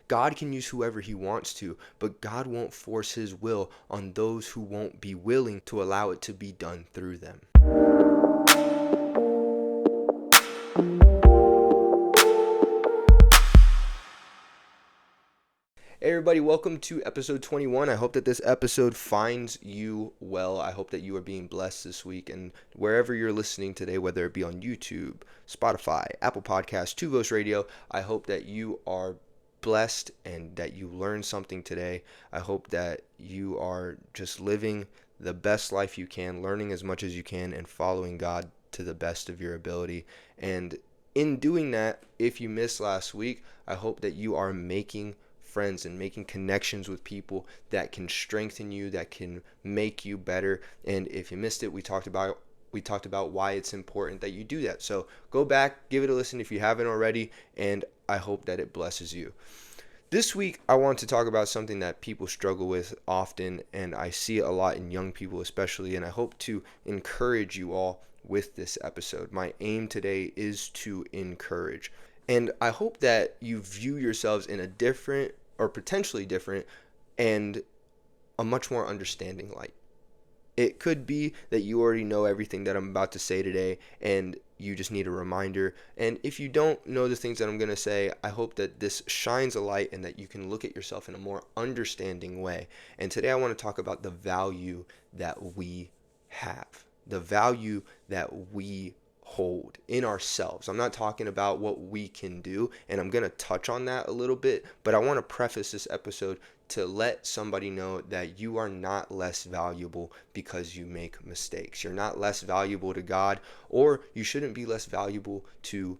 God can use whoever he wants to, but God won't force his will on those who won't be willing to allow it to be done through them. Hey everybody, welcome to episode 21. I hope that this episode finds you well. I hope that you are being blessed this week, and wherever you're listening today, whether it be on YouTube, Spotify, Apple Podcasts, Two Voice Radio, I hope that you are blessed and that you learned something today. I hope that you are just living the best life you can, learning as much as you can, and following God to the best of your ability. And in doing that, if you missed last week, I hope that you are making friends and making connections with people that can strengthen you, that can make you better. And if you missed it, we talked about why it's important that you do that. So go back, give it a listen if you haven't already, and I hope that it blesses you. This week, I want to talk about something that people struggle with often, and I see it a lot in young people especially, and I hope to encourage you all with this episode. My aim today is to encourage. And I hope that you view yourselves in a different or potentially different and a much more understanding light. It could be that you already know everything that I'm about to say today and you just need a reminder. And if you don't know the things that I'm going to say, I hope that this shines a light and that you can look at yourself in a more understanding way. And today I want to talk about the value that we have, the value that we hold in ourselves. I'm not talking about what we can do, and I'm going to touch on that a little bit, but I want to preface this episode to let somebody know that you are not less valuable because you make mistakes. You're not less valuable to God, or you shouldn't be less valuable to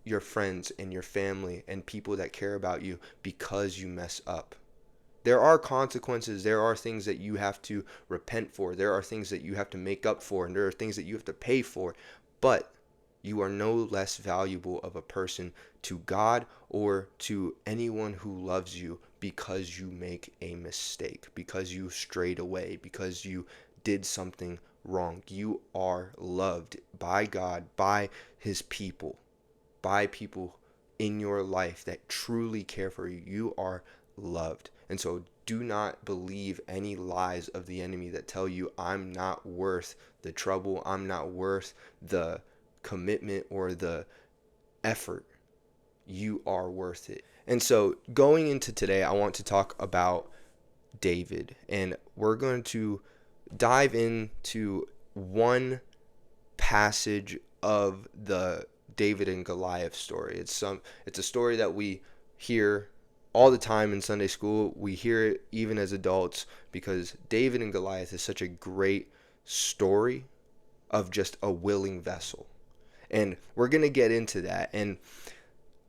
your friends and your family and people that care about you because you mess up. There are consequences. There are things that you have to repent for. There are things that you have to make up for, and there are things that you have to pay for. But you are no less valuable of a person to God or to anyone who loves you because you make a mistake, because you strayed away, because you did something wrong. You are loved by God, by his people, by people in your life that truly care for you. You are loved. And so do not believe any lies of the enemy that tell you I'm not worth the trouble, I'm not worth the commitment or the effort. You are worth it. And so going into today, I want to talk about David, and we're going to dive into one passage of the David and Goliath story. It's a story that we hear all the time in Sunday school. We hear it even as adults because David and Goliath is such a great story of just a willing vessel. And we're going to get into that. And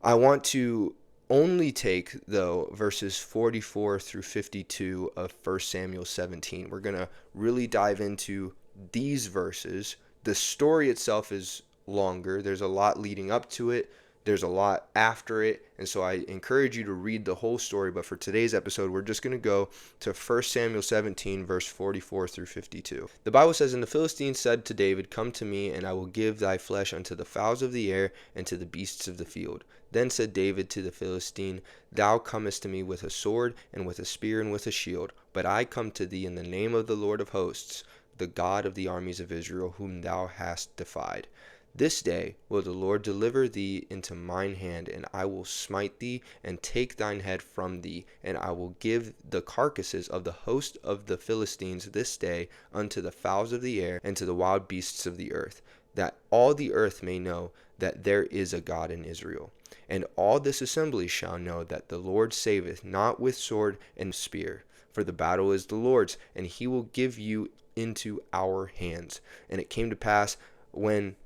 I want to only take, though, verses 44 through 52 of 1 Samuel 17. We're going to really dive into these verses. The story itself is longer. There's a lot leading up to it. There's a lot after it, and so I encourage you to read the whole story, but for today's episode, we're just going to go to 1 Samuel 17, verse 44 through 52. The Bible says, "And the Philistines said to David, 'Come to me, and I will give thy flesh unto the fowls of the air and to the beasts of the field.' Then said David to the Philistine, 'Thou comest to me with a sword, and with a spear, and with a shield, but I come to thee in the name of the Lord of hosts, the God of the armies of Israel, whom thou hast defied. This day will the Lord deliver thee into mine hand, and I will smite thee, and take thine head from thee, and I will give the carcasses of the host of the Philistines this day unto the fowls of the air, and to the wild beasts of the earth, that all the earth may know that there is a God in Israel. And all this assembly shall know that the Lord saveth not with sword and spear, for the battle is the Lord's, and he will give you into our hands.' And it came to pass, when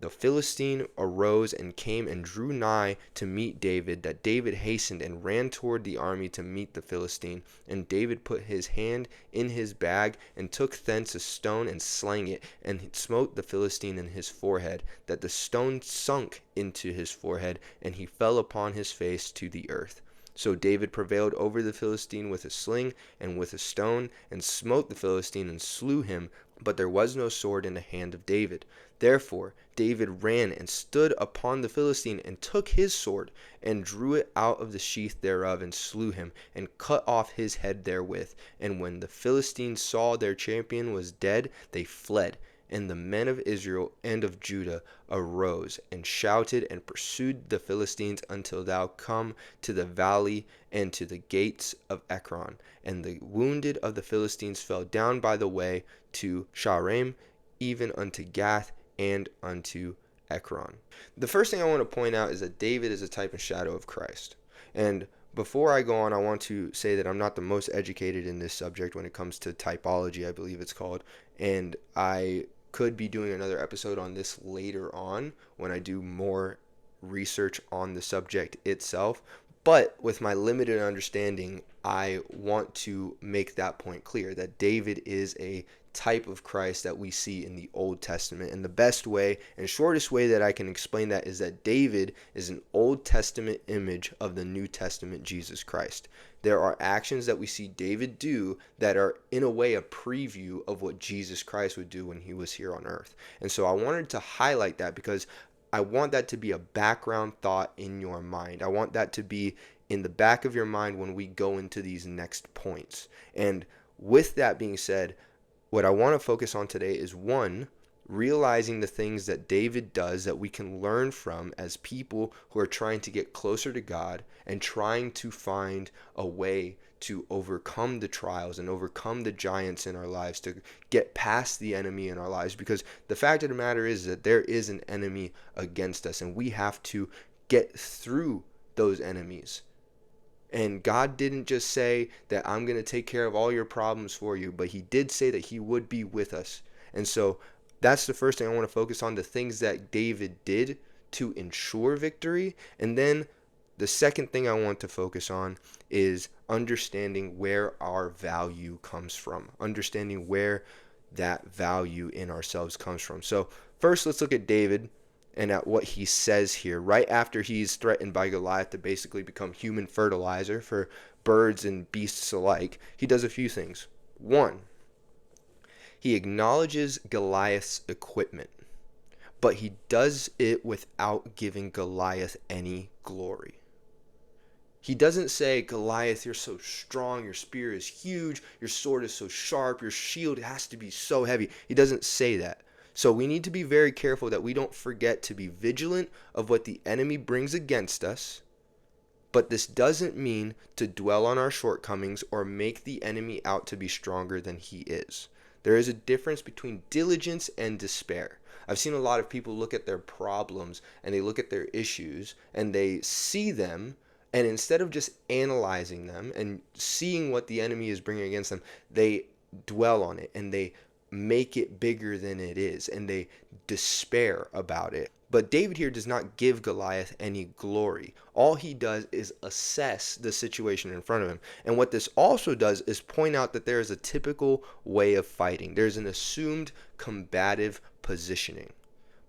the Philistine arose and came and drew nigh to meet David, that David hastened and ran toward the army to meet the Philistine. And David put his hand in his bag, and took thence a stone, and slang it, and smote the Philistine in his forehead, that the stone sunk into his forehead, and he fell upon his face to the earth. So David prevailed over the Philistine with a sling and with a stone, and smote the Philistine, and slew him But there was no sword in the hand of David. Therefore David ran and stood upon the Philistine, and took his sword, and drew it out of the sheath thereof, and slew him, and cut off his head therewith. And when the Philistines saw their champion was dead, they fled. And the men of Israel and of Judah arose, and shouted, and pursued the Philistines until thou come to the valley and to the gates of Ekron. And the wounded of the Philistines fell down by the way to Shaaraim, even unto Gath, and unto Ekron. The first thing I want to point out is that David is a type and shadow of Christ. And before I go on, I want to say that I'm not the most educated in this subject when it comes to typology, I believe it's called. And I could be doing another episode on this later on when I do more research on the subject itself. But with my limited understanding, I want to make that point clear, that David is a type of Christ that we see in the Old Testament. And the best way and shortest way that I can explain that is that David is an Old Testament image of the New Testament Jesus Christ. There are actions that we see David do that are in a way a preview of what Jesus Christ would do when he was here on earth. And so I wanted to highlight that because I want that to be a background thought in your mind. I want that to be in the back of your mind when we go into these next points. And with that being said, what I want to focus on today is, one, realizing the things that David does that we can learn from as people who are trying to get closer to God and trying to find a way to overcome the trials and overcome the giants in our lives, to get past the enemy in our lives. Because the fact of the matter is that there is an enemy against us, and we have to get through those enemies. And God didn't just say that I'm going to take care of all your problems for you, but he did say that he would be with us. And so that's the first thing I want to focus on, the things that David did to ensure victory. And then the second thing I want to focus on is understanding where our value comes from, understanding where that value in ourselves comes from. So first, let's look at David and at what he says here right after he's threatened by Goliath to basically become human fertilizer for birds and beasts alike. He does a few things. One, he acknowledges Goliath's equipment, but he does it without giving Goliath any glory. He doesn't say, Goliath, you're so strong, your spear is huge, your sword is so sharp, your shield has to be so heavy. He doesn't say that. So we need to be very careful that we don't forget to be vigilant of what the enemy brings against us. But this doesn't mean to dwell on our shortcomings or make the enemy out to be stronger than he is. There is a difference between diligence and despair. I've seen a lot of people look at their problems and they look at their issues and they see them, and instead of just analyzing them and seeing what the enemy is bringing against them, they dwell on it and they make it bigger than it is and they despair about it. But David here does not give Goliath any glory. All he does is assess the situation in front of him. And what this also does is point out that there is a typical way of fighting. There's an assumed combative positioning.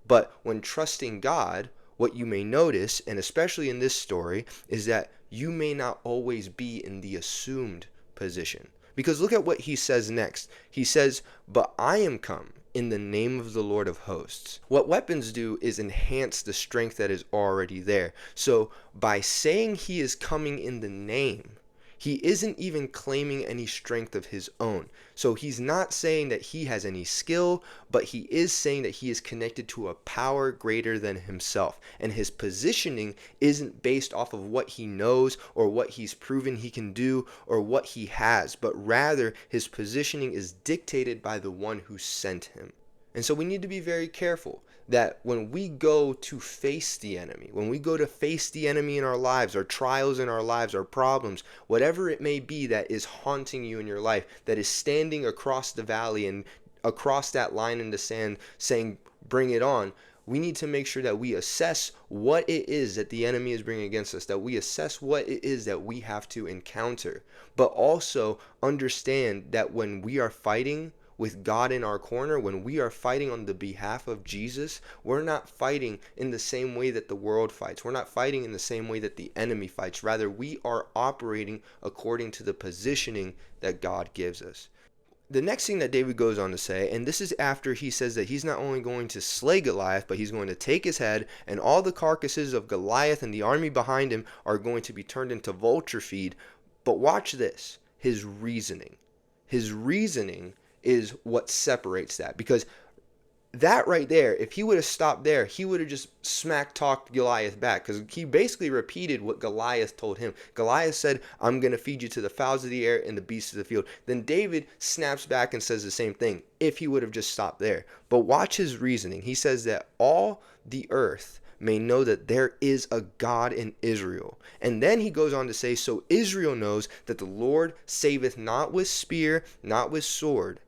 But when trusting God, what you may notice, and especially in this story, is that you may not always be in the assumed position. Because look at what he says next. He says, but I am come in the name of the Lord of hosts. What weapons do is enhance the strength that is already there. So by saying he is coming in the name, he isn't even claiming any strength of his own. So he's not saying that he has any skill, but he is saying that he is connected to a power greater than himself. And his positioning isn't based off of what he knows or what he's proven he can do or what he has, but rather his positioning is dictated by the one who sent him. And so we need to be very careful that when we go to face the enemy, when we go to face the enemy in our lives, our trials in our lives, our problems, whatever it may be that is haunting you in your life, that is standing across the valley and across that line in the sand saying, bring it on, we need to make sure that we assess what it is that the enemy is bringing against us, that we assess what it is that we have to encounter, but also understand that when we are fighting with God in our corner, when we are fighting on the behalf of Jesus, we're not fighting in the same way that the world fights. We're not fighting in the same way that the enemy fights. Rather, we are operating according to the positioning that God gives us. the next thing that David goes on to say, and this is after he says that he's not only going to slay Goliath, but he's going to take his head, and all the carcasses of Goliath and the army behind him are going to be turned into vulture feed. But watch this, his reasoning. His reasoning is what separates that, because that right there, if he would have stopped there, he would have just smack talked Goliath back, because he basically repeated what Goliath told him. Goliath said, I'm going to feed you to the fowls of the air and the beasts of the field. Then David snaps back and says the same thing, if he would have just stopped there. But watch his reasoning. He says that all the earth may know that there is a God in Israel. And then he goes on to say, so Israel knows that the Lord saveth not with spear, not with sword.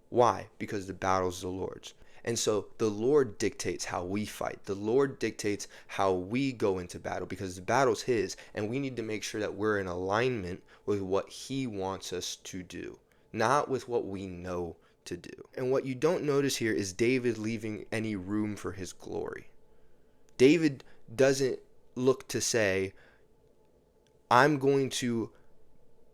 Why? Because the battle is the Lord's. And so the Lord dictates how we fight. The Lord dictates how we go into battle, because the battle's his, and we need to make sure that we're in alignment with what he wants us to do, not with what we know to do. And what you don't notice here is David leaving any room for his glory. David doesn't look to say, I'm going to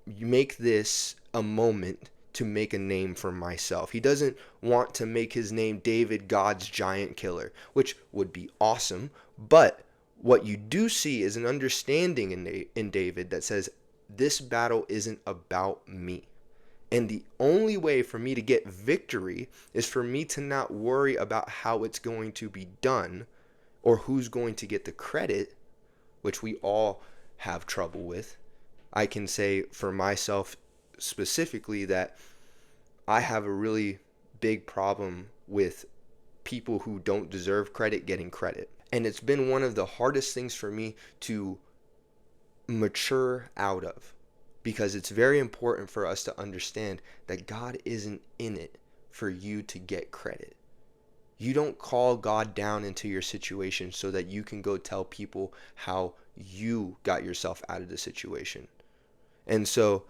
make this a moment to make a name for myself. He doesn't want to make his name David, God's giant killer, which would be awesome. But what you do see is an understanding in David that says, this battle isn't about me. And the only way for me to get victory is for me to not worry about how it's going to be done or who's going to get the credit, which we all have trouble with. I can say for myself specifically that I have a really big problem with people who don't deserve credit getting credit. And it's been one of the hardest things for me to mature out of, because it's very important for us to understand that God isn't in it for you to get credit. You don't call God down into your situation so that you can go tell people how you got yourself out of the situation. And so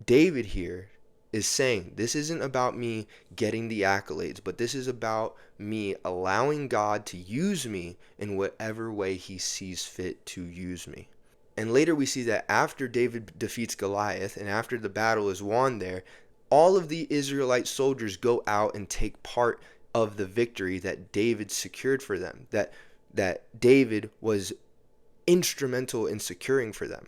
David here is saying, this isn't about me getting the accolades, but this is about me allowing God to use me in whatever way he sees fit to use me. And later we see that after David defeats Goliath and after the battle is won there, all of the Israelite soldiers go out and take part of the victory that David secured for them, that David was instrumental in securing for them.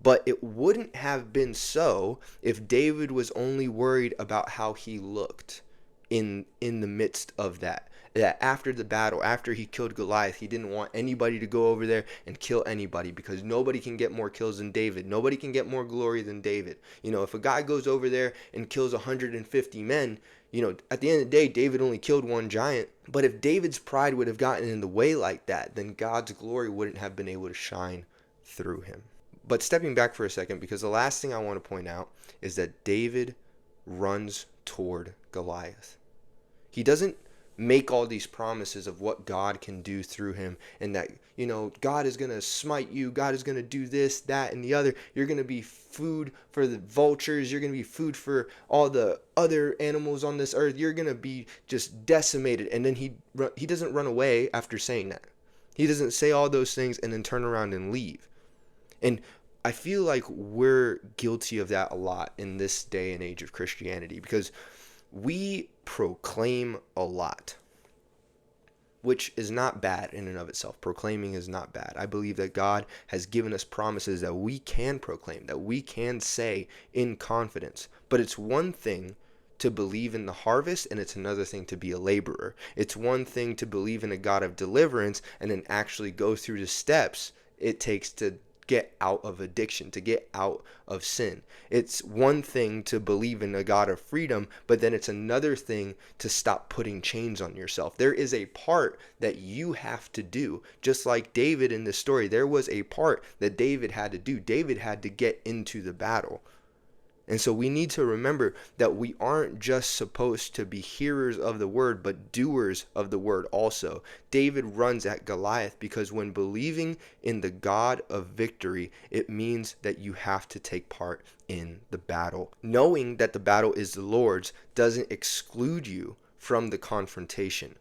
But it wouldn't have been so if David was only worried about how he looked in the midst of that. That after the battle, after he killed Goliath, he didn't want anybody to go over there and kill anybody, because nobody can get more kills than David. Nobody can get more glory than David. You know, if a guy goes over there and kills 150 men, you know, at the end of the day, David only killed one giant. But if David's pride would have gotten in the way like that, then God's glory wouldn't have been able to shine through him. But stepping back for a second, because the last thing I want to point out is that David runs toward Goliath. He doesn't make all these promises of what God can do through him, and that, you know, God is going to smite you, God is going to do this, that, and the other. You're going to be food for the vultures, you're going to be food for all the other animals on this earth, you're going to be just decimated. And then he doesn't run away after saying that. He doesn't say all those things and then turn around and leave. And I feel like we're guilty of that a lot in this day and age of Christianity, because we proclaim a lot, which is not bad in and of itself. Proclaiming is not bad. I believe that God has given us promises that we can proclaim, that we can say in confidence. But it's one thing to believe in the harvest, and it's another thing to be a laborer. It's one thing to believe in a God of deliverance and then actually go through the steps it takes to get out of addiction, to get out of sin. It's one thing to believe in a God of freedom, but then it's another thing to stop putting chains on yourself. There is a part that you have to do. Just like David in this story, there was a part that David had to do. David had to get into the battle. And so we need to remember that we aren't just supposed to be hearers of the word, but doers of the word also. David runs at Goliath because when believing in the God of victory, it means that you have to take part in the battle. Knowing that the battle is the Lord's doesn't exclude you from the confrontation.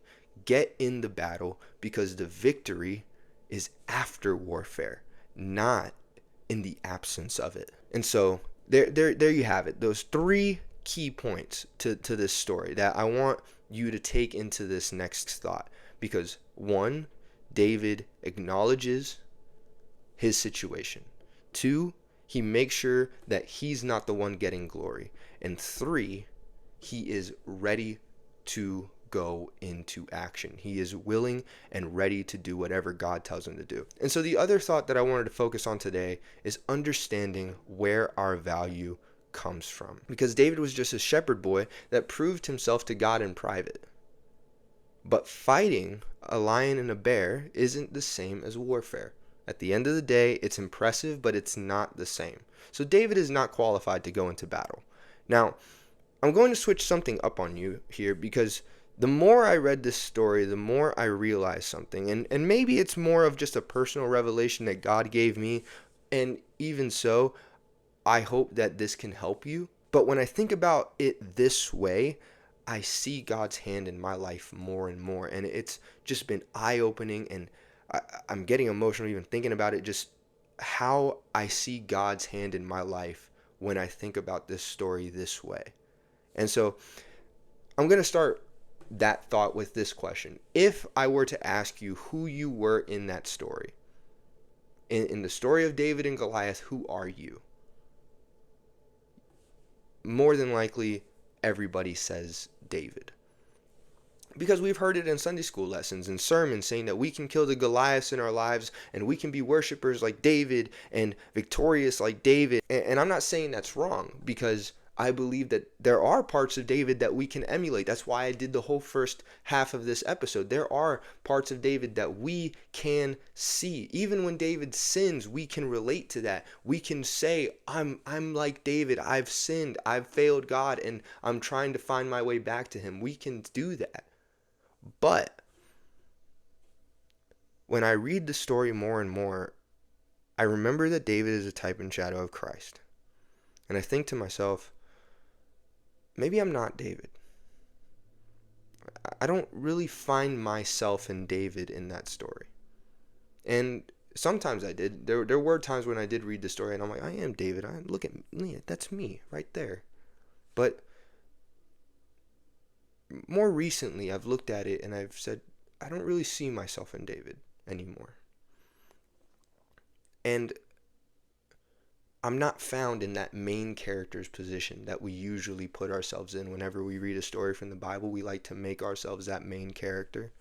Get in the battle, because the victory is after warfare, not in the absence of it. And so there you have it. Those three key points to this story that I want you to take into this next thought. Because one, David acknowledges his situation. Two, he makes sure that he's not the one getting glory. And three, he is ready to go into action. He is willing and ready to do whatever God tells him to do. And so the other thought that I wanted to focus on today is understanding where our value comes from. Because David was just a shepherd boy that proved himself to God in private. But fighting a lion and a bear isn't the same as warfare. At the end of the day, it's impressive, but it's not the same. So David is not qualified to go into battle. Now, I'm going to switch something up on you here, because the more I read this story, the more I realized something. And maybe it's more of just a personal revelation that God gave me. And even so, I hope that this can help you. But when I think about it this way, I see God's hand in my life more and more. And it's just been eye-opening, and I'm getting emotional even thinking about it, just how I see God's hand in my life when I think about this story this way. And so I'm going to start that thought with this question. If I were to ask you who you were in that story, in the story of David and Goliath, who are you? More than likely, everybody says David. Because we've heard it in Sunday school lessons and sermons saying that we can kill the Goliaths in our lives and we can be worshipers like David and victorious like David. And I'm not saying that's wrong, because I believe that there are parts of David that we can emulate. That's why I did the whole first half of this episode. There are parts of David that we can see. Even when David sins, we can relate to that. We can say, I'm like David. I've sinned. I've failed God, and I'm trying to find my way back to him. We can do that. But when I read the story more and more, I remember that David is a type and shadow of Christ. And I think to myself, maybe I'm not David. I don't really find myself in David in that story. And sometimes I did. There were times when I did read the story and I'm like, I am David. Look at me. That's me right there. But more recently, I've looked at it and I've said, I don't really see myself in David anymore. And I'm not found in that main character's position that we usually put ourselves in whenever we read a story from the Bible. We like to make ourselves that main character.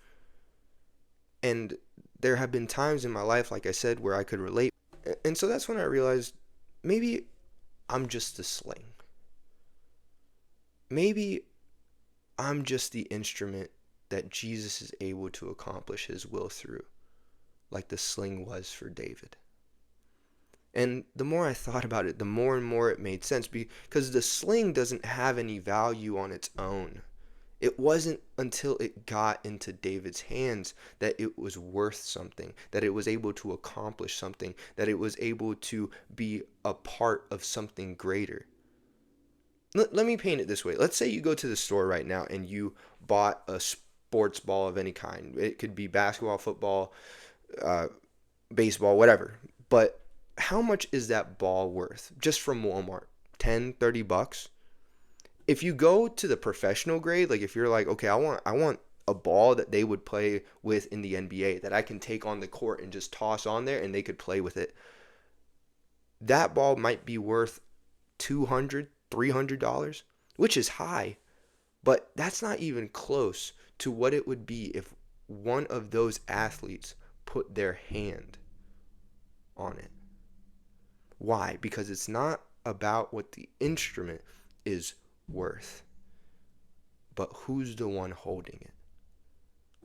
And there have been times in my life, like I said, where I could relate. And so that's when I realized maybe I'm just the sling. Maybe I'm just the instrument that Jesus is able to accomplish his will through, like the sling was for David. And the more I thought about it, the more and more it made sense, because the sling doesn't have any value on its own. It wasn't until it got into David's hands that it was worth something, that it was able to accomplish something, that it was able to be a part of something greater. Let me paint it this way. Let's say you go to the store right now and you bought a sports ball of any kind. It could be basketball, football, baseball, whatever. But how much is that ball worth just from Walmart? 10, 30 bucks? If you go to the professional grade, like if you're like, okay, I want a ball that they would play with in the NBA that I can take on the court and just toss on there and they could play with it. That ball might be worth $200, $300, which is high, but that's not even close to what it would be if one of those athletes put their hand on it. Why? Because it's not about what the instrument is worth, but who's the one holding it?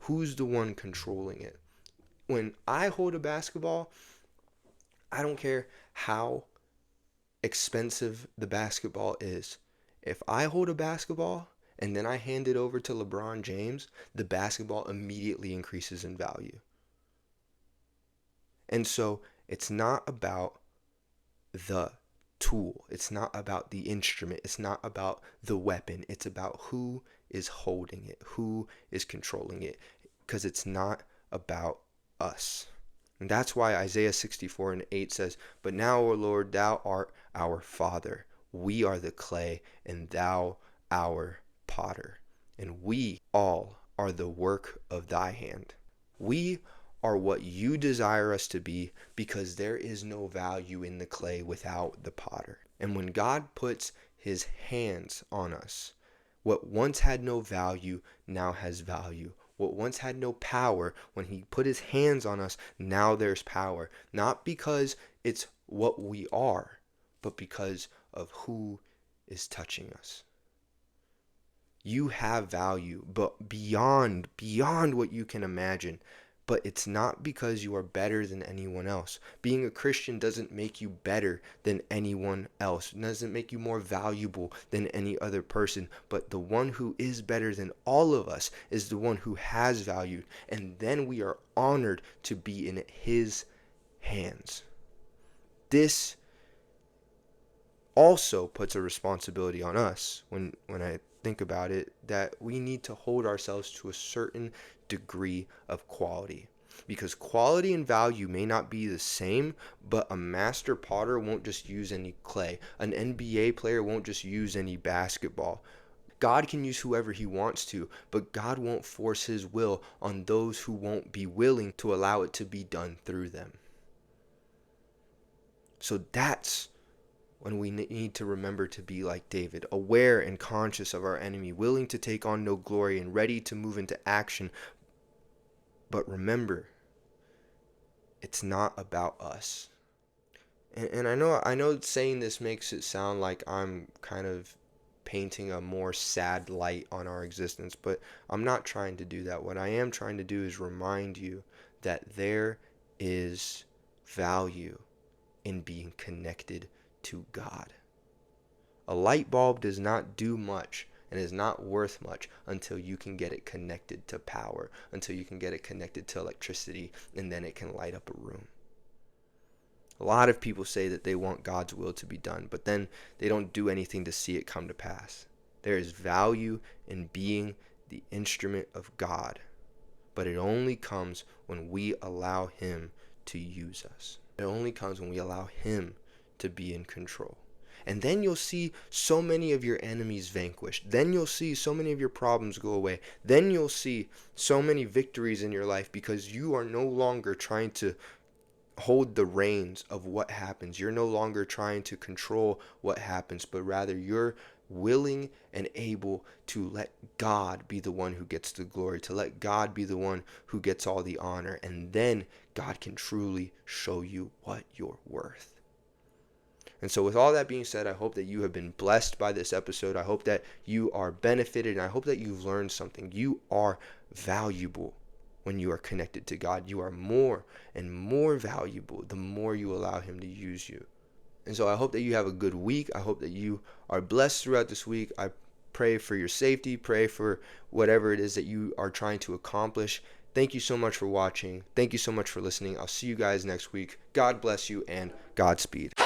Who's the one controlling it? When I hold a basketball, I don't care how expensive the basketball is. If I hold a basketball and then I hand it over to LeBron James, the basketball immediately increases in value. And so it's not about the tool. It's not about the instrument. It's not about the weapon. It's about who is holding it, who is controlling it, because it's not about us. And that's why Isaiah 64:8 says, "But now, O Lord, thou art our Father. We are the clay, and thou our potter, and we all are the work of thy hand. We are what you desire us to be, because there is no value in the clay without the potter. And when God puts his hands on us, what once had no value now has value. What once had no power, when he put his hands on us, now there's power. Not because it's what we are, but because of who is touching us. You have value, but beyond what you can imagine. But it's not because you are better than anyone else. Being a Christian doesn't make you better than anyone else. It doesn't make you more valuable than any other person. But the one who is better than all of us is the one who has value. And then we are honored to be in his hands. This also puts a responsibility on us when I think about it, that we need to hold ourselves to a certain degree of quality, because quality and value may not be the same, but a master potter won't just use any clay. An NBA player won't just use any basketball. God can use whoever he wants to, but God won't force his will on those who won't be willing to allow it to be done through them. So that's when we need to remember to be like David, aware and conscious of our enemy, willing to take on no glory and ready to move into action. But remember, it's not about us. And I know saying this makes it sound like I'm kind of painting a more sad light on our existence, but I'm not trying to do that. What I am trying to do is remind you that there is value in being connected to God. A light bulb does not do much and is not worth much until you can get it connected to power, until you can get it connected to electricity, and then it can light up a room. A lot of people say that they want God's will to be done, but then they don't do anything to see it come to pass. There is value in being the instrument of God, but it only comes when we allow him to use us. It only comes when we allow him to be in control. And then you'll see so many of your enemies vanquished. Then you'll see so many of your problems go away. Then you'll see so many victories in your life, because you are no longer trying to hold the reins of what happens. You're no longer trying to control what happens, but rather you're willing and able to let God be the one who gets the glory, to let God be the one who gets all the honor, and then God can truly show you what you're worth. And so with all that being said, I hope that you have been blessed by this episode. I hope that you are benefited, and I hope that you've learned something. You are valuable when you are connected to God. You are more and more valuable the more you allow him to use you. And so I hope that you have a good week. I hope that you are blessed throughout this week. I pray for your safety. Pray for whatever it is that you are trying to accomplish. Thank you so much for watching. Thank you so much for listening. I'll see you guys next week. God bless you, and Godspeed.